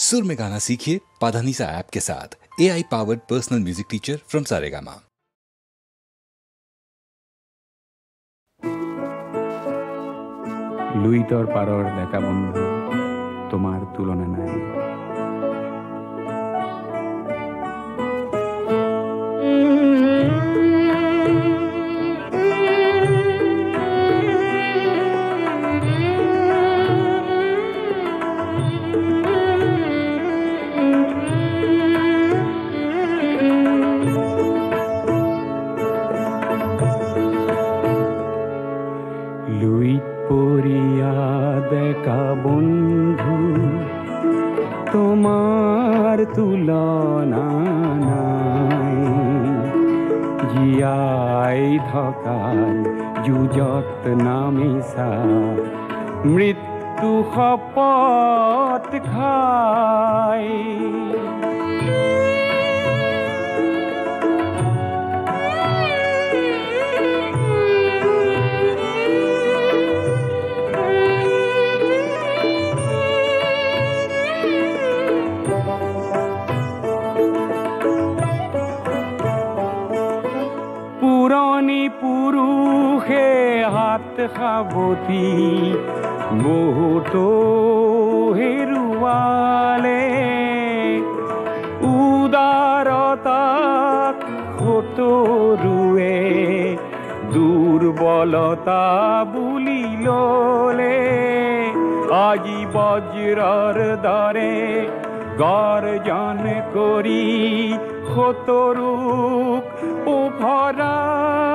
सुर में गाना सीखिए पाधानीसा ऐप के साथ। AI powered personal music teacher from Saregama. লুইতর পারর দেখা বন্ধু তোমার তুলনা নাই। লুইত পরিয়া দেখা বন্ধু তোমার তুলনা নাই। জীয়াই থকাৰ যুঁজত নামিছা মৃত্যু শপত খাই। পুৰণি পুৰুষে হাত সাৱটি বহুতো হেৰুৱালে। উদাৰতাক সতৰুৱে দুৰ্বলতা বুলি ল'লে। আজি বজ্ৰৰ দৰে গৰ্জন কৰি সতৰুক উফৰাই।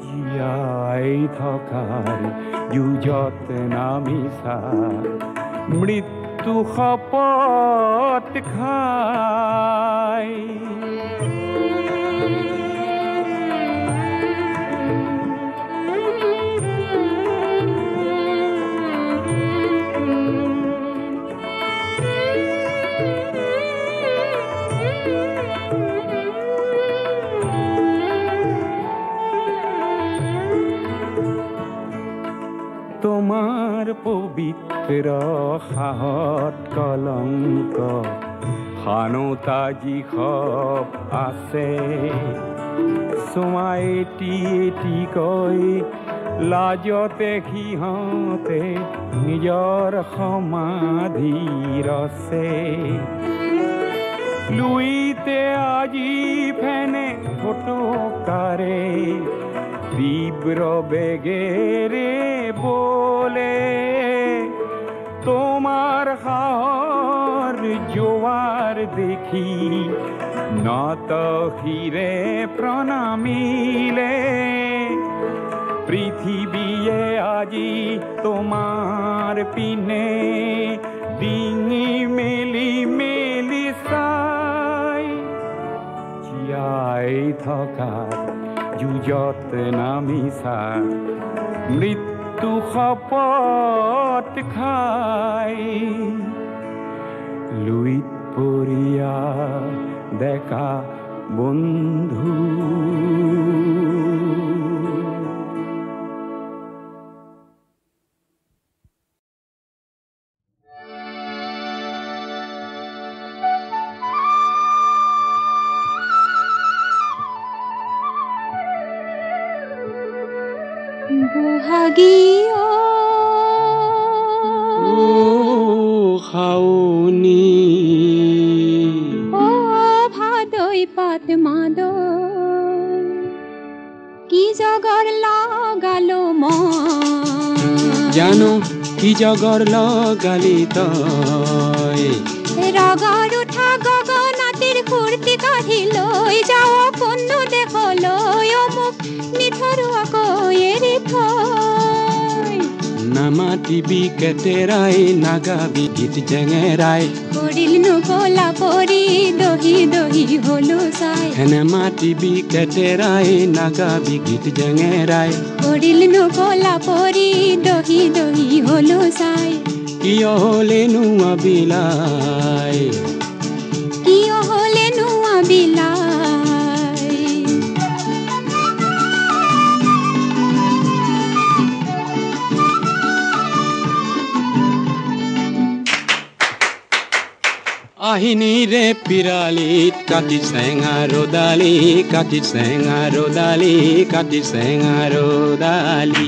জীয়াই থকাৰ যুঁজত নামিছা মৃত্যু শপত খাই। তোমাৰ পবিত্ৰ সাহত কলংক হানোতা যিসব আছে। চোৱা এটি এটিকৈ লাজতে সিহঁতে নিজৰ সমাধি ৰচে। লুইতে আজি ফেনে ফটোকাৰে তীব্ৰ বেগেৰে বলে। তোমাৰ সাহৰ জোয়াৰ দেখি নত শিৰে প্ৰণামিলে। পৃথিৱীয়ে আজি তোমাৰ পিনে ডিঙি মেলি মেলি চাই। জীয়াই থকাৰ যুঁজত নামিছা মৃত্যু শপত খাই। লুইত পৰিয়া দেখা বন্ধু। বহাগীয় খাওনি ও ভাদৈ পাত মাদৈ কি জগৰ লগালো মই। জানো কি জগৰ লগালি তই। ৰগৰ উঠা গগনাতিৰ ফূৰ্তি কাঢ়ি লৈ যাওঁ কোনো দেশলৈ। মোক নিথৰুৱাকৈ এৰি থৈ নামাতিবি কেতেৰাই নাগাবি গীত জেঙেৰাই। কৰিলনো কলা পৰি দহি দহি হলো চাই। হেনে মাতিবি কেতেৰাই নাগাবি গীত জেঙেৰাই। কৰিলনো কলা পৰি দহি দহি হলো চাই। কিয় হলেনো আবিলাই। কিয় হলেনো আবিলাই। আহিনিৰে পিৰালিত কাটি চেঙাৰো দালি কাটি চেঙাৰো দালি কাটি চেঙাৰো দালি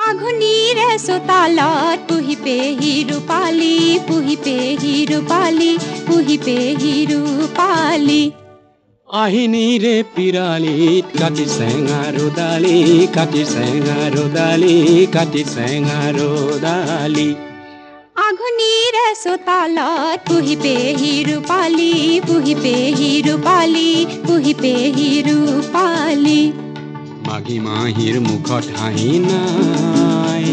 আঘুনিৰে চোতালত পুহি পেহি ৰূপালী পুহি পেহি ৰূপালী পুহি পেহি ৰূপালী আহিনিৰে পিৰালিত কাটি চেঙাৰো দালি কাটি চেঙাৰো দালি কাটি চেঙাৰো দালি আঘুনিৰে চোতালত পুহি পেহি ৰূপালী পুহি পেহি ৰূপালী পুহি পেহি ৰূপালী মাঘী মাহীৰ মুখত হাঁহি নাই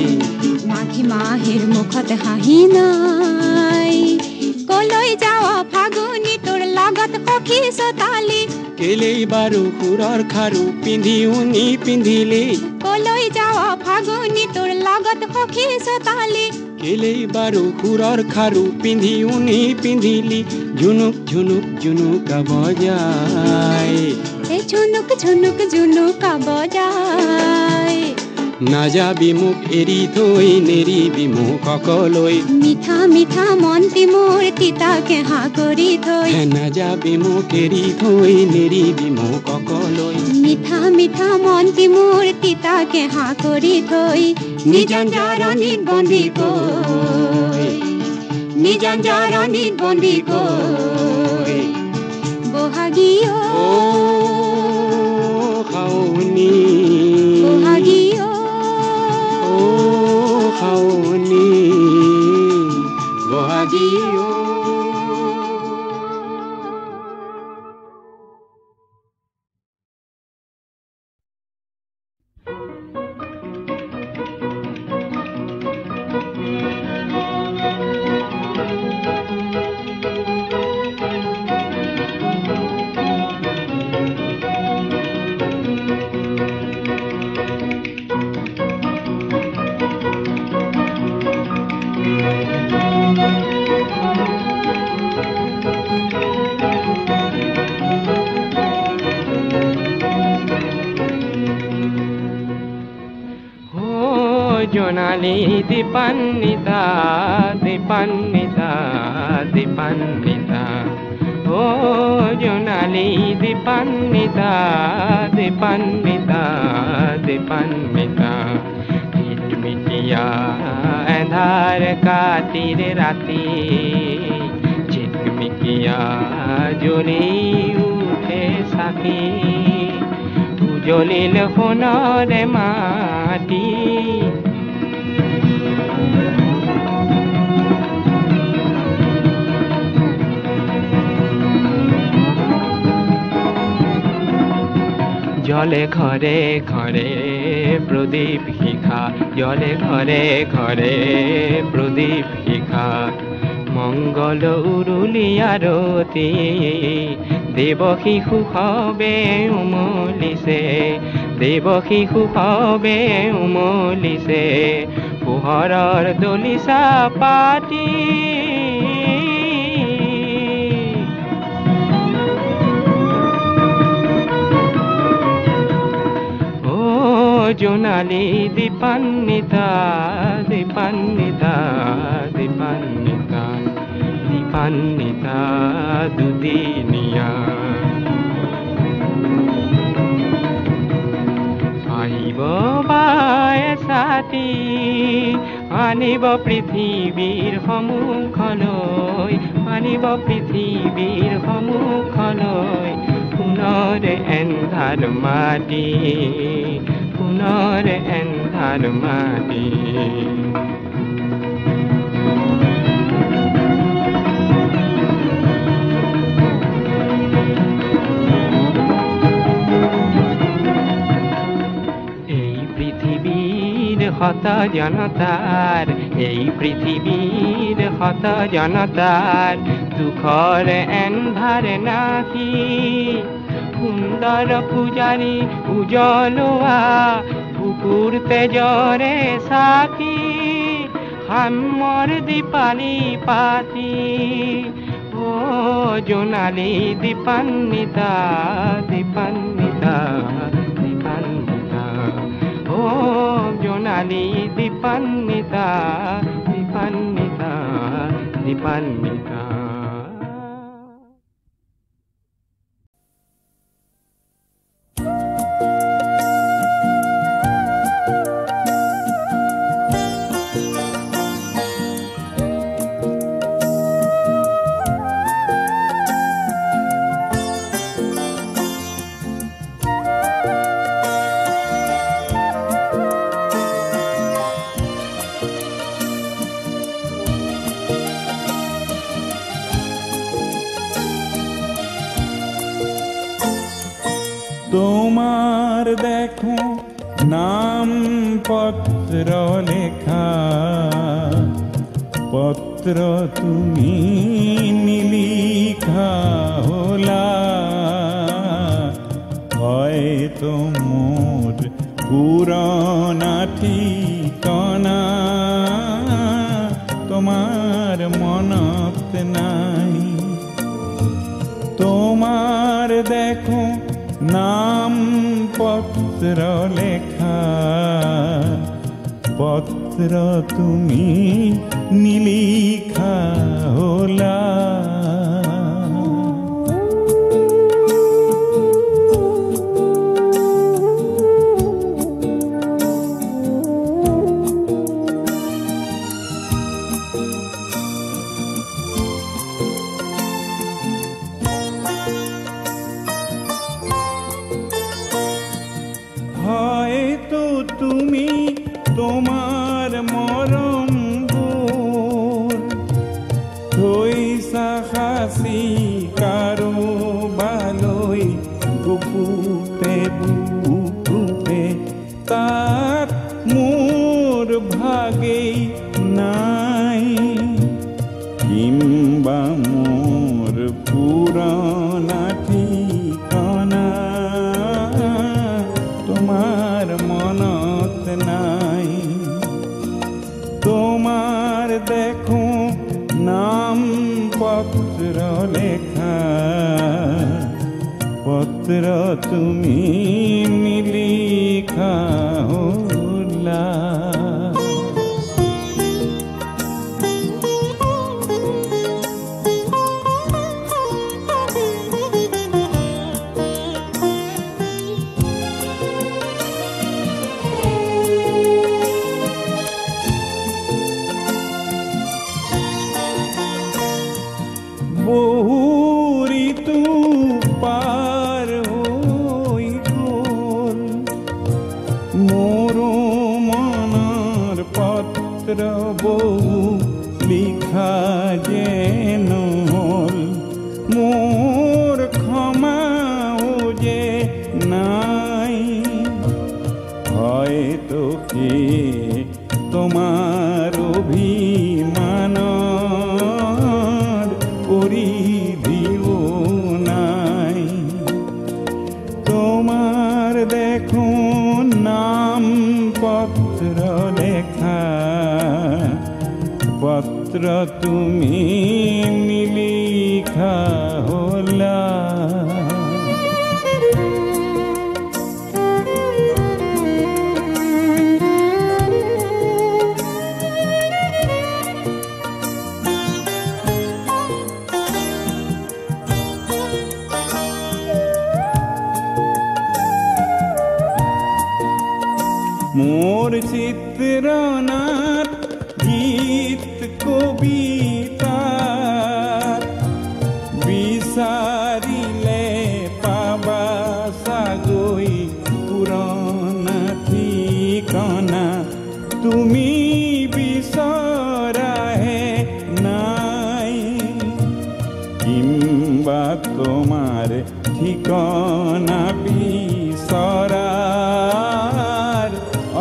মাঘী মাহীৰ মুখত হাঁহি নাই কলৈ যাৱ ফাগুনি তোৰ লগত সখী চোতালী কেলেই বাৰু সুৰৰ খাৰু পিন্ধিও নিপিন্ধিলি কলৈ যাৱ ফাগুনি তোৰ লগত সখী চোতালী কেলেই বাৰু সুৰৰ খাৰু পিন্ধিও নিপিন্ধিলি ঝুনুক ঝুনুক জুনুকা বজাই এই ঝুনুক ঝুনুক জুনুকা বজাই নাযাবি মোক এৰি থৈ নেৰিবি মোক অকলৈ মিঠা মিঠা মনটি মোৰ তিতাকে হা কৰি থৈ নাযাবি মোক এৰি থৈ নেৰিবি মোক অকলৈ মিঠা মিঠা মনটি মোৰ তিতাকে হা কৰি থৈ নিজান জাৰণিত বন্দী কৈ নিজান জাৰণিত বন্দী কৈ বহাগী অ খাওনি বহাগী খাওনি বহাগী জোনালী দীপান্বিতা দীপান্বিতা দীপান্বিতা ও জোনালী দীপান্বিতা দীপান্বিতা দীপান্বিতা ঝিটমিটিয়া এন্ধার কাতির রাতি ঝিটমিটিয়া জ্বলি উঠে সাকি জ্বলিল সোণৰে মাটি জলে ঘৰে ঘৰে প্ৰদীপ শিখা জলে ঘৰে ঘৰে প্ৰদীপ শিখা মংগল উৰুলি আৰতি দেৱ শিশু সবে উমলিছে দেৱ শিশু সবে উমলিছে পোহৰৰ দলিচা পাতি জোনালী দীপান্বিতা দীপান্বিতা দীপান্বিতা দীপান্বিতা দুদিনীয়া আহিব বায়ে ছাতি আনিব পৃথিৱীৰ সন্মুখলৈ আনিব পৃথিৱীৰ সন্মুখলৈ পুনৰ এন্ধাৰ মাটি পুনৰ এন্ধাৰ মাটি এই পৃথিৱীৰ শত জনতাৰ এই পৃথিৱীৰ শত জনতাৰ দুখৰ এন্ধাৰ নাহি সুন্দৰ পূজাৰী উজলোৱা বুকুৰ তেজৰে চাকি সামৰ দীপালি পাতি ও জোনালী দীপান্বিতা দীপান্বিতা দীপান্বিতা ও জোনালী দীপান্বিতা দীপান্বিতা দীপান্বিতা পালিকা। তোমার দেখো নাম পত্র লেখা, পত্র তুমি নিলিখা হলা, হয়তো মোর পুরানা ঠিকানা তোমার মনত নাই। তোমার দেখো নাম পত্র লেখা, পত্র তুমি নিলিখা হলা। হয়তো তুমি তোমার মরম থইসা হাসি কারো বালই গুপুতে বুকুতে, তার মোর ভাগে নাই। কিংবা মোর পুরানা ঠিকানা তোমার মনত নাই। তোমার দেখো নাম পত্র লেখা, পত্র তুমি নিলিখা হলা। বহু ঋতু পার হই গোল, মোর মনের পত্র বহু লিখা যেন হল, মোর ক্ষমাও যে নাই। হয়তো কে তোমার অভিমান পরিধিও নাই। তোমার দেখো নাম পত্র লেখা, পত্র তুমি নিলিখা হলা। মোর চিত্রনাট গীত কবিতা বিচারিলে পাবা সাগৈ পুরানা ঠিকানা, তুমি বিচৰাহে নাই। কিংবা তোমাৰ ঠিকানা বিচৰাৰ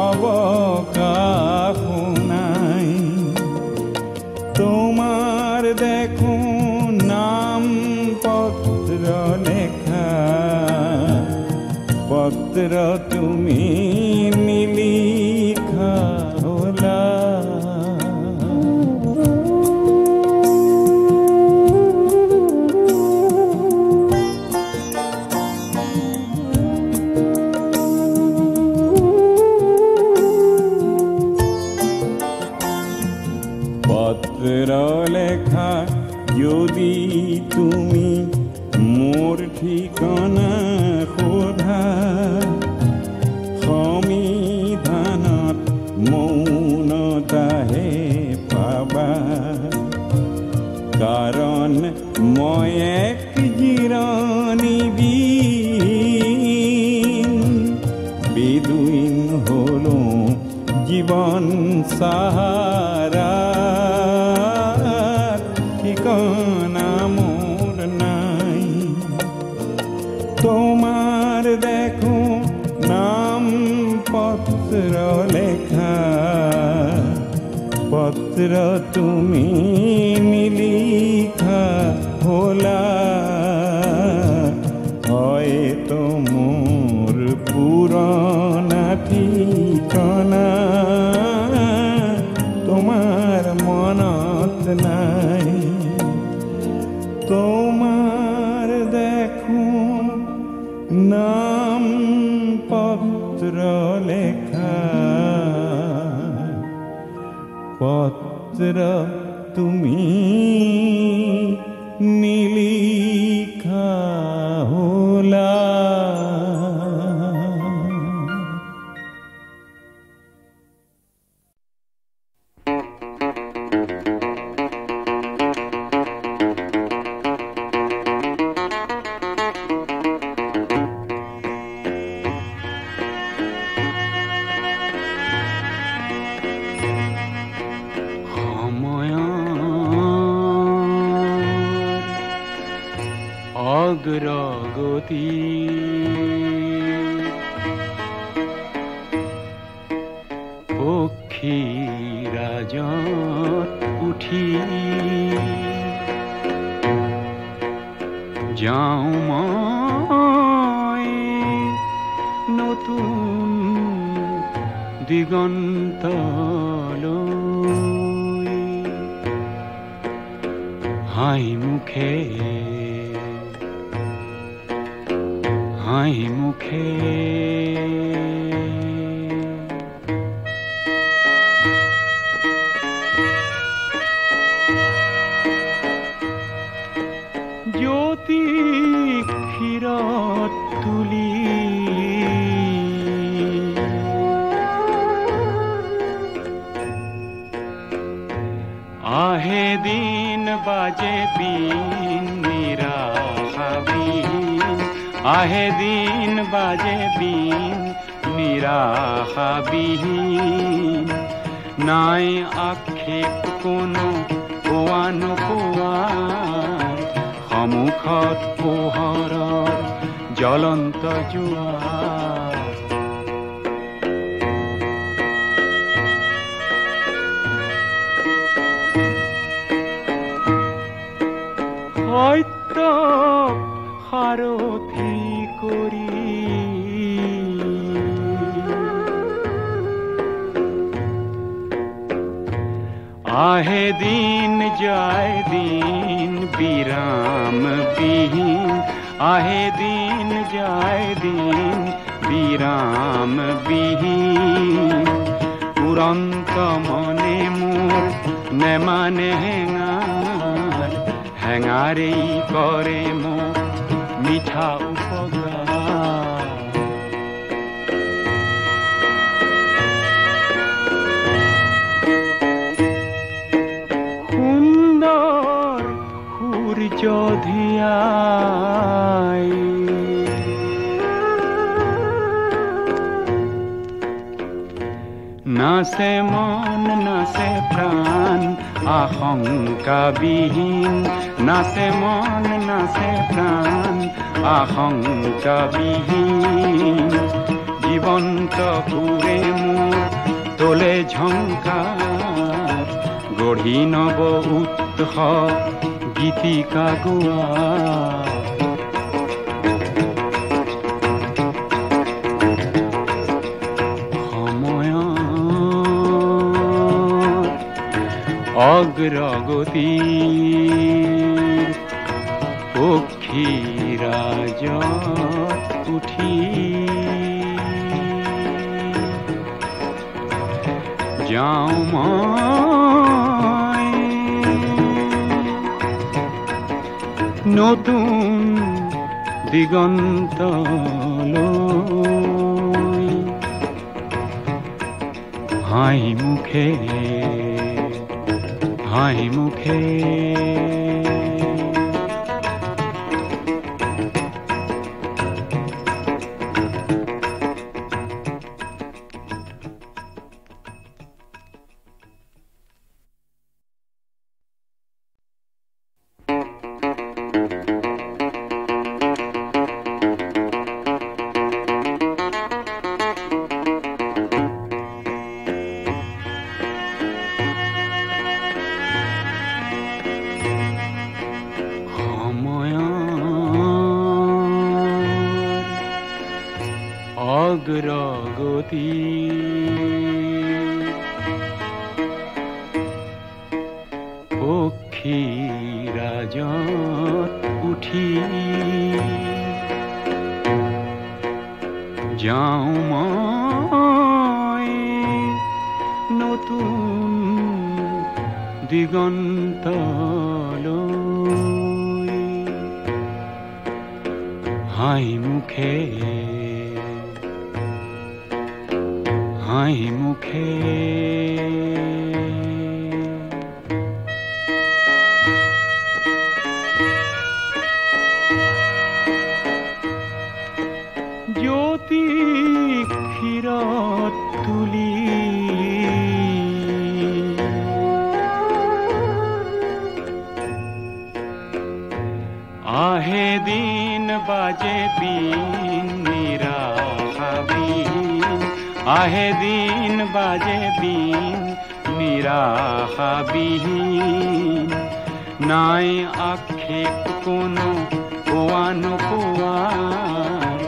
অবকাশ নাই। তোমাৰ দেখো নাম পত্ৰ লেখা, পত্ৰ তুমি নিলিখা হলা। পত্ৰ লেখা যদি তুমি মোৰ ঠিকনা সোধা সংবিধানত মৌনতাহে পাবা কাৰণ মই এক জিৰণি দিন বেদুইন হলো জীবন সাহারা ঠিকনা মোর নাই তোমার দেখো নাম পত্র লেখা পত্র তুমি নিলিখা হলা হয়তো মোর পুরনা ঠিকনা তোমার মনত নাই তোমার দেখো নাম পত্র লেখা পত্র তুমি নিলিখা হলা অগ্রগতি পক্ষীরাজত উঠি যাওঁ মই নতুন দিগন্তলৈ হাঁহি মুখে হাঁহি মুখে জ্যোতি ক্ষীৰত তুলি আহে দিন বাজে বিন নিৰাশাবিন আহে দিন বাজে বিন নিৰাশাবিহীন নাই আক্ষেপ কোনো পোৱা নোপোৱাৰ সন্মুখত পোহৰৰ জ্বলন্ত জোৱাৰ সত্য সাৰথি কৰি আহে দিন যায় দিন বিৰাম বিহীন আহে দিন যায় দিন বিৰাম বিহীন উৰন্ত মনে মোৰ নেমানে হেঙাৰ হেঙাৰেই কৰে মোক মিঠা উপকাৰ সুন্দৰ সূৰ্য ধিয়াই নাচে মন নাচে প্ৰাণ আশংকাবিহীন নাচে মন নাচে প্ৰাণ আশংকাবিহীন জীৱন্ত সুৰে মোৰ তোলে ঝংকাৰ গঢ়ি নব উৎস গীতিকা গোৱা অগ্ৰগতিৰ পক্ষীৰাজত উঠি যাওঁ মই নতুন দিগন্তলৈ হাঁহি মুখে হাঁহি মুখে অগ্রগতি পক্ষীরাজত উঠি যাওঁ মই নতুন দিগন্তলৈ হাঁহি মুখে হাঁহি মুখে জ্যোতি ক্ষীৰত তুলি আহে দিন বাজে দিন নিৰাশাবিহীন আহে দিন বাজে দিন নিৰাশাবিহীন নাই আক্ষেপ কোনো কোৱা নোকোৱাৰ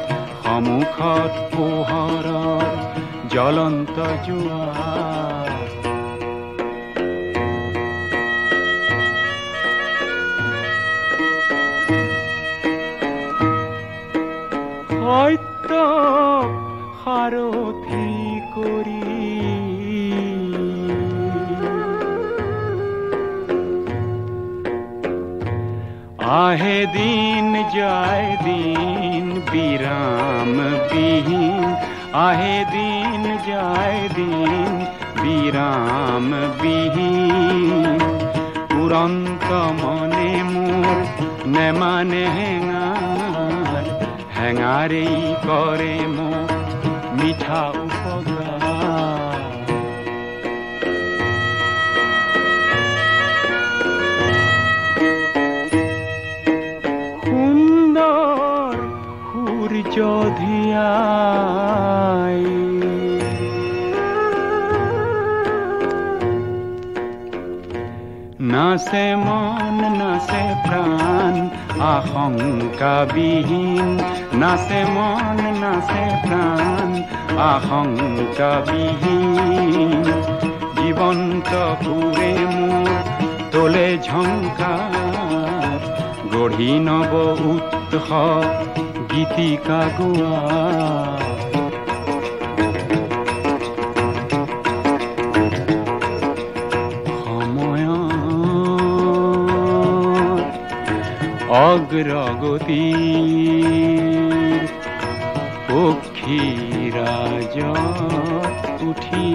সন্মুখত পোহৰৰ জ্বলন্ত জোৱাৰ সত্য সাৰথি কৰি আহে দিন যায় দিন বিৰাম বিহীন আহে দিন যায় দিন বিৰাম বিহীন উৰন্ত মনে মোৰ নেমানে হেঙাৰ হেঙাৰেই কৰে মোক মিঠা উপকাৰ সুন্দৰ সূৰ্য ধিয়াই নাচে মন নাচে প্ৰাণ আশংকা বিহীন নাচে মন নাচে প্ৰাণ আশংকা বিহীন জীৱন্ত সুৰে মোৰ তোলে ঝংকাৰ গঢ়ি নব উৎস গীতিকা গোৱা অগ্ৰগতিৰ পক্ষীৰাজত উঠি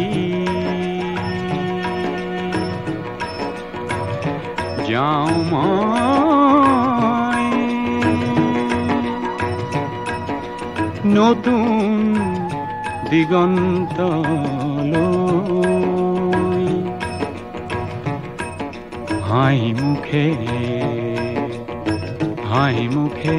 যাওঁ মই নতুন দিগন্তলৈ হাঁহি মুখে হাঁহি মুখে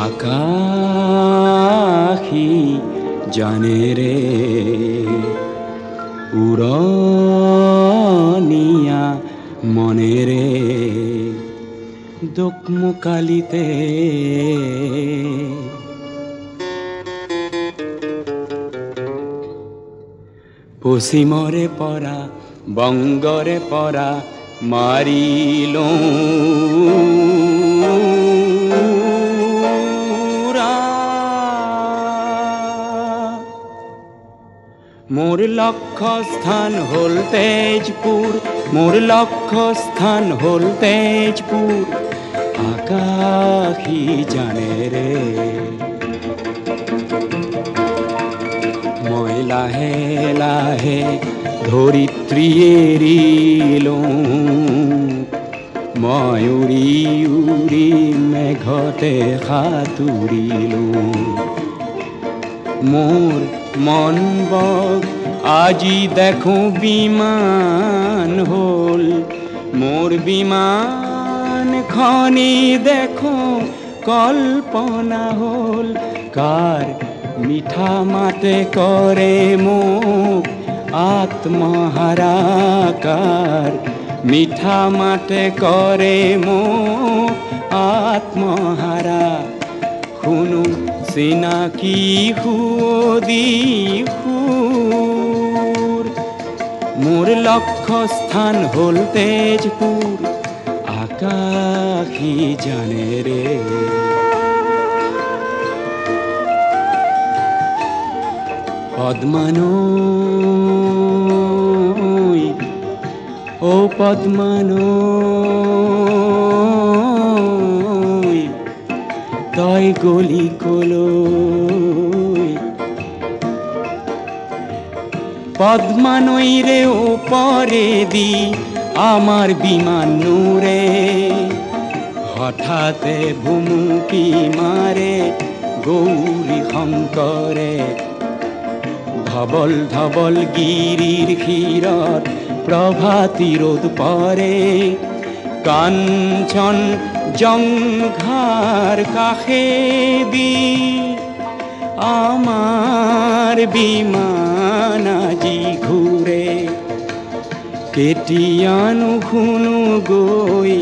আকাশী জানে রে উড়নিয়া মনেরে দোকমুকালিতে পশ্চিমরে পরা বঙ্গরে পরা মারিল মোর লক্ষ্য স্থান হল তেজপুর মোর লক্ষ্য স্থান হল তেজপুর আকাশী জানে রে মই লাহে লাহে ধরিত্রী এরিল মই উড়ি উড়ি মেঘতে সাঁতুৰিল মোর মন বগ আজি দেখো বিমান হল মোর বিমান খনি দেখো কল্পনা হল কার মিঠা মাতে করে মুখ আত্মহারাকার মিঠা মাতে করে মুখ আত্মহারা শুনো চিনাকি সুদি সুর মোর লক্ষ্য স্থান হল তেজপুর আকাশী জানে রে পদ্মানৈ ও পদ্মানৈ তই গলি কলৈ পদ্মানৈ রে ওপরে দি আমার বিমান নূরে হঠাতে ভুমুকি মারে গৌরী শঙ্করে ধবল ধবল গিরির ক্ষীরত প্রভাতী রোদ পরে কাঞ্চন জঙ্ঘার কাষে দি আমার বিমান আজি ঘুরে কেতিয়ানো শুনো গৈ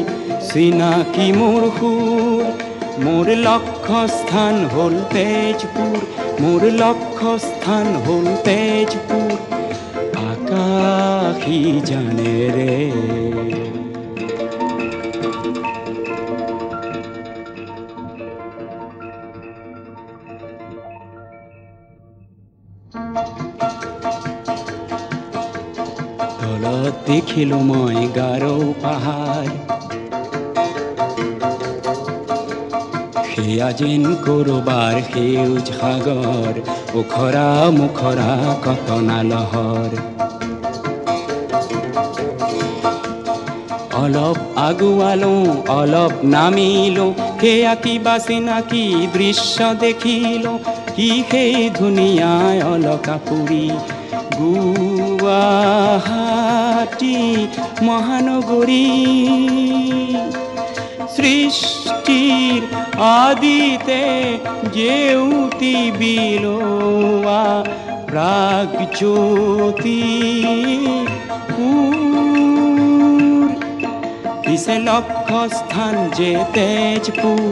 চিনাকি মোর সুর মোর লক্ষ্য স্থান হল তেজপুর মোর লক্ষ্য স্থান হল তেজপুর আকাশী জানে রে তলত দেখিলো মই গাৰো পাহাৰ সেয়া যেন কৰবাৰ সেউজ সাগৰ ওখৰা মুখৰা কটনা লহৰ অলপ আগুৱালো অলপ নামিলো সেয়া কিবা চিনাকি দৃশ্য দেখিলো কি সেই ধুনীয়া অলকাপুৰী গুৱাহাটী মহানগৰী সৃষ্টিৰ আদিতে জেউতি বিলোয়া প্ৰাগজ্যোতি পিছে লক্ষ্য স্থান যে তেজপুৰ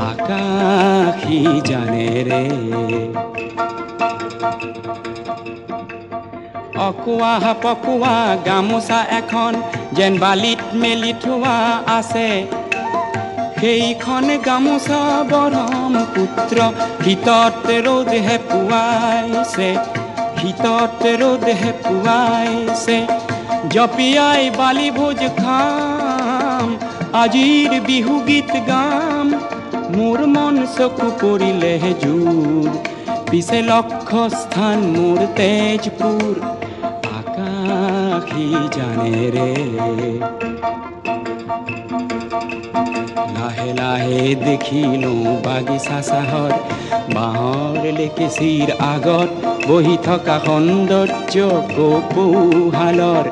আকাশী জানে ৰে অকোৱা পকোৱা গামোচা এখন যেন বালিত মেলি থোৱা আছে সেইখন গামোচা ব্ৰহ্মপুত্ৰ শীতত ৰ'দ হেপুৱাইছে শীতত ৰ'দ হেপুৱাইছে জপিয়াই বালি ভোজ খাম আজিৰ বিহু গীত গাম মোৰ মন চকু পৰিলে জোৰ পিছে লক্ষ্য স্থান মোৰ তেজপুৰ আকাশী জানে ৰে লাহে লাহে দেখিলো বাগিচা চাহৰ বাঁহৰ লেকেচিৰ আগত বহি থকা সৌন্দৰ্য কৌশালৰ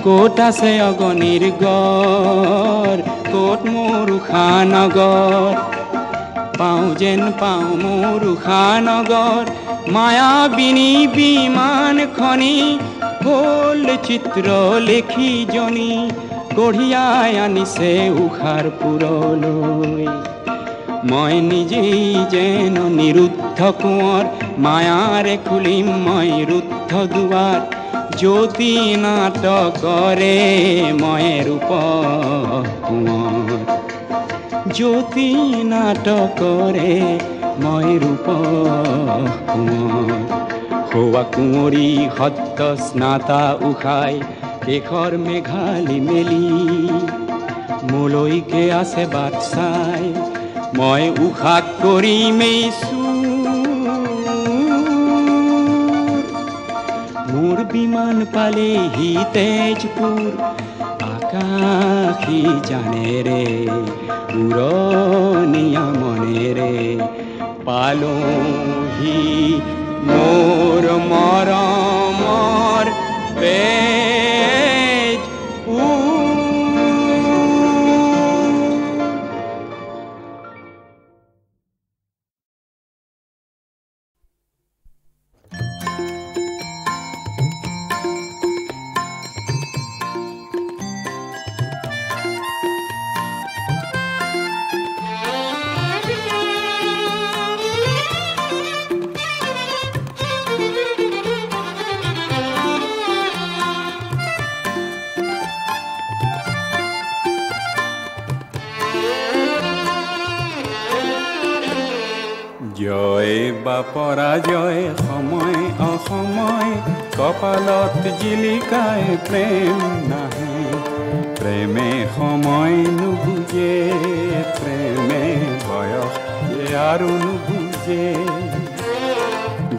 ক'ত আছে অগণিৰ গড় ক'ত মোৰ উষানগৰ পাওঁ যেন পাওঁ মোৰ উষানগৰ মায়াবিনী বিমানখনি হ'ল চিত্ৰ লেখিজনী কঢ়িয়াই আনিছে উষাৰ পুৰলৈ মই নিজেই যেন নিৰুদ্ধ কোঁৱৰ মায়াৰে খুলিম মই ৰুদ্ধ দুৱাৰ জ্যোতি নাটকৰে মই ৰূপ কোঁৱৰ জ্যোতি নাটকৰে মই ৰূপ কোঁৱৰ হোৱা কুঁৱৰী সত্য স্নাতা উষাই শেষৰ মেঘালি মেলি মোলৈকে আছে বাট চাই মই উষাক কৰিমেই মোৰ বিমান পালেহি তেজপুৰ আকাশী জানেৰে উৰণীয়া মনেৰে পালোহি মোৰ মৰমৰ জয় বা পৰাজয় সময় অসময় কপালত জিলিকাই প্ৰেম নাহে প্ৰেমে সময় নুবুজে প্ৰেমে বয়স আৰু নুবুজে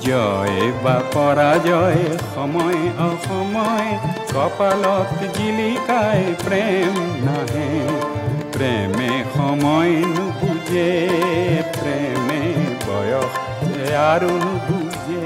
জয় বা পৰাজয় সময় অসময় কপালত জিলিকাই প্ৰেম নাহে প্ৰেমে সময় নুবুজে প্ৰেমে বয়স আৰু নুবুজে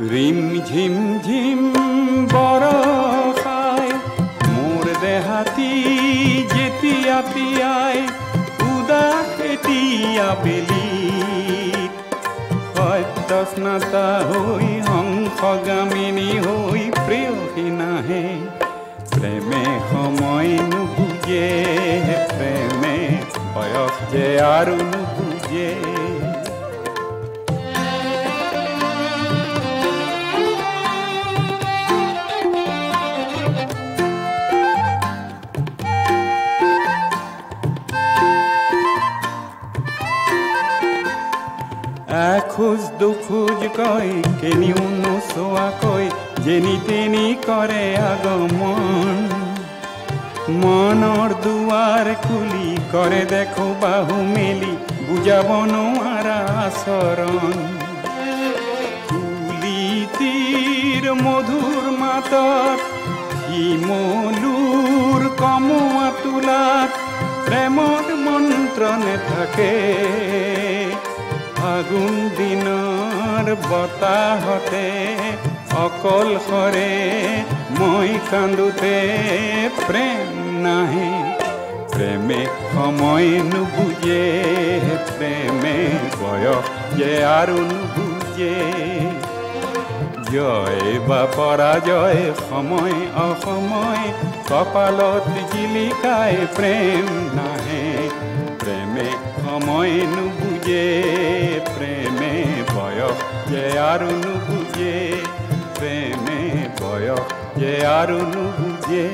ৰিম ঝিম ঝিম বৰষাই মোৰ দেহাতী যেতিয়া তিয়াই উদাস এতিয়া বেলিত সত্য স্নাতা হৈ হংসগামিনী হৈ প্ৰেয়সী নাহে প্ৰেমে সময় নুবুজে প্ৰেমে বয়স যে আৰু নুবুজে এখোজ দুখোজ কৈ কেনিও নোচোৱাকৈ যেনি তেনি কৰে আগমন মনৰ দুৱাৰ খুলি কৰে দেখো বাহু মেলি বুজাব নোৱাৰা আচৰণ কুলিটিৰ মধুৰ মাতত শিমলুৰ কমোৱা তোলাত প্ৰেমৰ মন্ত্ৰ নেথাকে আগুন দিনৰ বতাহতে অকলশৰে মই কান্দোতে প্ৰেম নাহে প্ৰেমে সময় নুবুজে প্ৰেমে বয়স যে আৰু নুবুজে জয় বা পৰাজয় সময় অসময় কপালত জিলিকাই প্ৰেম নাহে প্ৰেমে সময় নুবুজে প্ৰেমে বয়স যে আৰু নুবুজে প্ৰেমে বয়স যে আৰু নুবুজে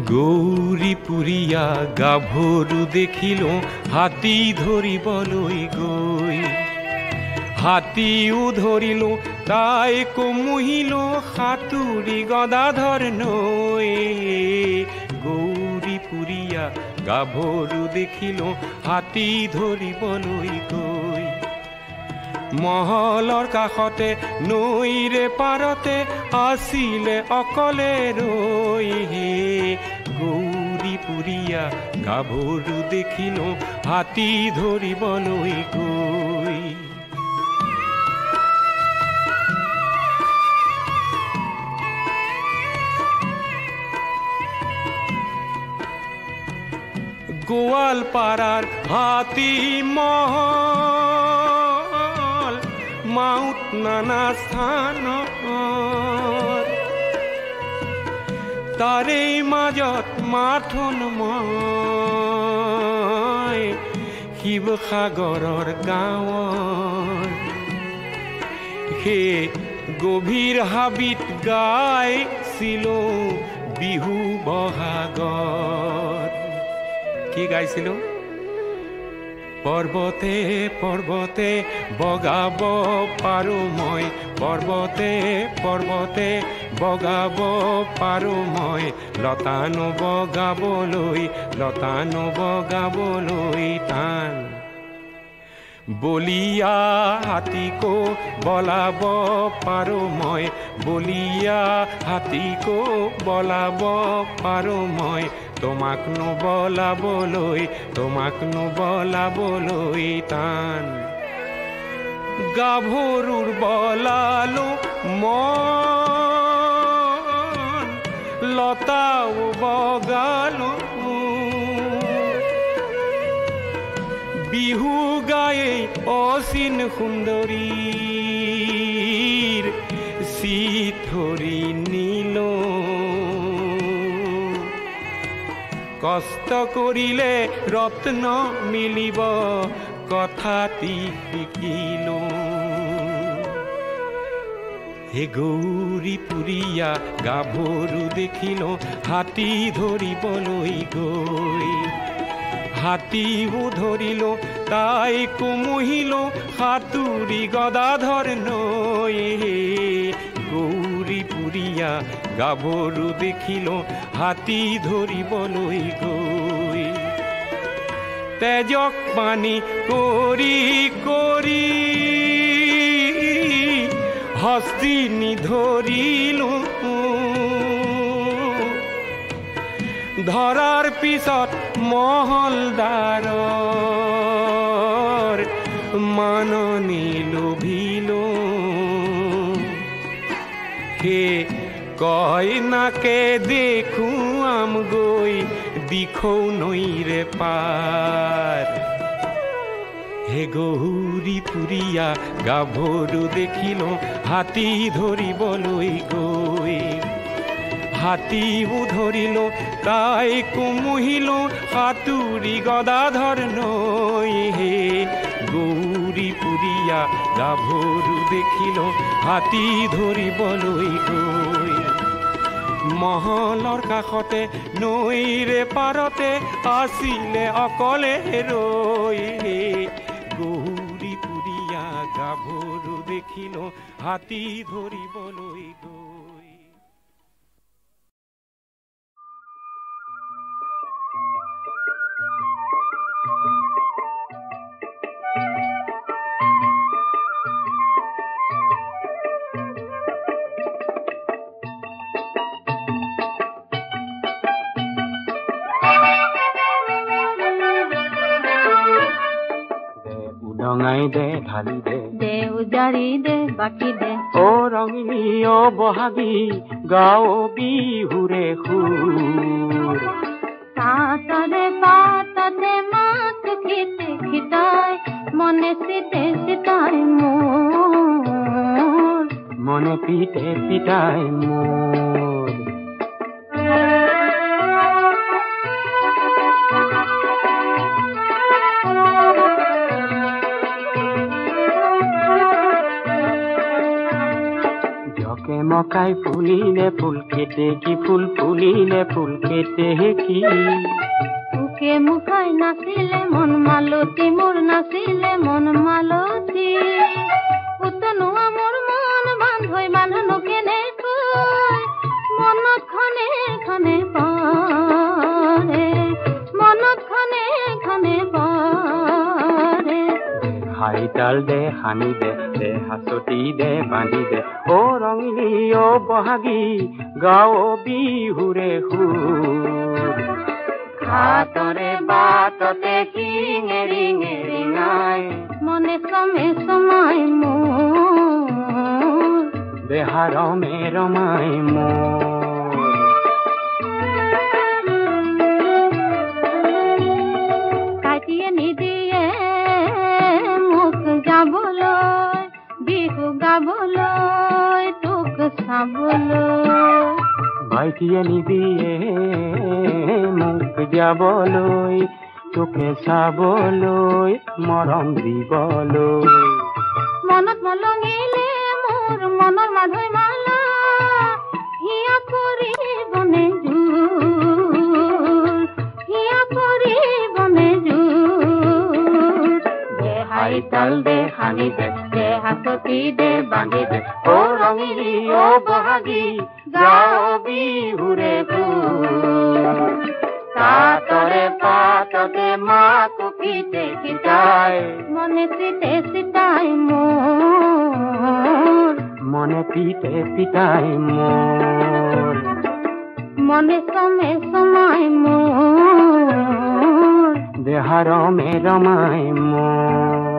গৌৰীপুৰীয়া গাভৰু দেখিলো হাতী ধৰিবলৈ গৈ হাতীও ধৰিলো তাইকো মুহিলো সাঁতুৰি গদাধৰ নৈ গৌৰীপুৰীয়া গাভৰু দেখিলো হাতী ধৰিবলৈ গৈ মহলৰ কাষতে নৈৰে পাৰতে আছিলে অকলে ৰৈ গৌৰীপুৰীয়া গাভৰু দেখিলো হাতী ধৰিবলৈ গৈ গোৱালপাৰাৰ হাতী মহল মাউত নানা স্থানত তাৰে মাজত মাথোন মই শিৱসাগৰৰ গাঁৱৰ সেই গভীৰ হাবিত গাইছিলো বিহু বহাগত কি গাইছিলো পৰ্বতে পৰ্বতে বগাব পাৰো মই পৰ্বতে পৰ্বতে বগাব পাৰো মই লতানো বগাবলৈ টান বলিয়া হাতীকো বলাব পাৰো মই বলিয়া হাতীকো বলাব পাৰো মই তোমাক নবলাবলৈ টান গাভৰুৰ বলালো মন লতাও বগালো বিহু গায়ে অচিন সুন্দৰীৰ চিঠৰি নিল কষ্ট কৰিলে ৰত্ন মিলিব কথাটি শিকিলো হে গৌৰীপুৰীয়া গাভৰু দেখিলো হাতী ধৰিবলৈ গৈ হাতীও ধৰিলো তাইকো মুহিলো সাঁতুৰি গদাধৰ নৈ গৌৰীপুৰীয়া গাভৰু দেখিলো হাতী ধৰিবলৈ গৈ তেজক পানী কৰি কৰি হস্তি নিধৰিলো ধৰাৰ পিছত মহলদাৰৰ মাননি লোভিলো হে কয় নাকে দেখুৱাম গৈ দিখৌ নৈৰে পাৰ হে গৌৰীপুৰীয়া গাভৰু দেখিলো হাতী ধৰিবলৈ গৈ হাতীও ধৰিলো তাইকো মুহিলো সাঁতুৰি গদাধৰ নৈ গৌৰীপুৰীয়া গাভৰু দেখিলো হাতী ধৰিবলৈ গৈ মহলৰ কাষতে নৈৰে পাৰতে আছিলে অকলে ৰৈ গৌৰীপুৰীয়া গাভৰু দেখিলো হাতী ধৰিবলৈ গৈ ৰঙাই দে ঢালি দে উজাৰি দে বাকি দে অ ৰঙিনী অ বহাগী গাঁও বিহুৰে সুৰ পাতৰে পাততে মাত খিতে খিতাই মনে চিতে চিতাই মোৰ মনে পিতে পিতাই মোৰ মকাই ফুলিলে ফুল খেতে কি ফুল ফুলিলে ফুল খেতে কি মুখে মুখাই নাচিলে মন মালতী মোৰ নাচিলে মন মালতী হাইতাল দে হানি দে দে হাচতি দে বান্ধি দে অ ৰঙিলী অ বহাগী গাঁও বিহুৰে সুৰ হাতৰে বাটতে শিঙে ৰিঙে ৰিঙাই মনে সমে সময় মোৰ দেহা ৰমে ৰমাই মোৰ কাটিয়ে নিদিয়ে মোক যাবলৈ বিহু গাবলৈ তোক চাবলৈ ভাইটিয়ে নিদিয়ে মোক যাবলৈ তোকে চাবলৈ মৰম দিবলৈ মনত মলঙিলে মোৰ মনৰ মাধৈ মালা হিয়া পৰিবনে জোৰ হিয়া পৰিবনে জোৰ দে হাইতাল দে হানি দে দে হাচতি দে বান্ধি দে অ ৰঙিলী অ বহাগী গাঁও বিহুৰে সুৰ তাতৰে পাততে মাকো পিতে পিতাই মনে চিতে চিতাই মোৰ মনে পিতে পিতাই মোৰ মনে সমে সময় মোৰ দেহা ৰমে ৰমাই মোৰ